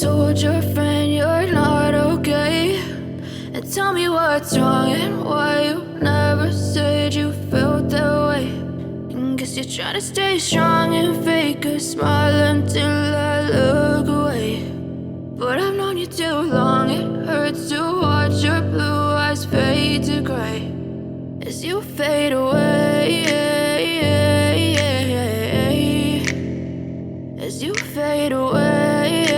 told your friend you're not okay? And tell me what's wrong and why you never said you felt that way. And guess you're trying to stay strong and fake a smile until I look away. But I've known you too long, it hurts to watch your blue eyes fade to gray as you fade away, as you fade away.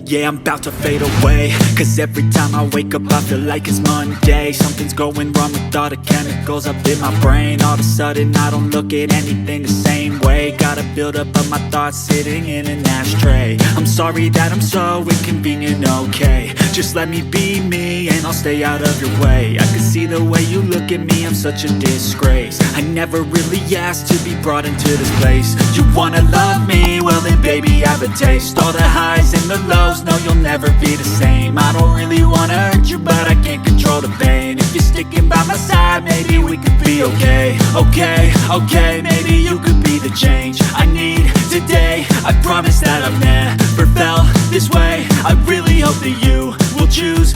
Yeah, I'm about to fade away, cause every time I wake up I feel like it's Monday. Something's going wrong with all the chemicals up in my brain. All of a sudden I don't look at anything the same way. Gotta build up of my thoughts sitting in an ashtray. I'm sorry that I'm so inconvenient, okay? Just let me be me and I'll stay out of your way. I can see the way you look at me, I'm such a disgrace. I never really asked to be brought into this place. You wanna love me? Well then baby I have a taste. All the highs and the lows, no you'll never be the same. I don't really wanna hurt you but I can't control the pain. If you're sticking by my side maybe we could be okay. Okay, maybe you could be the change I need today. I promise that I've never felt this way. I really hope that you will choose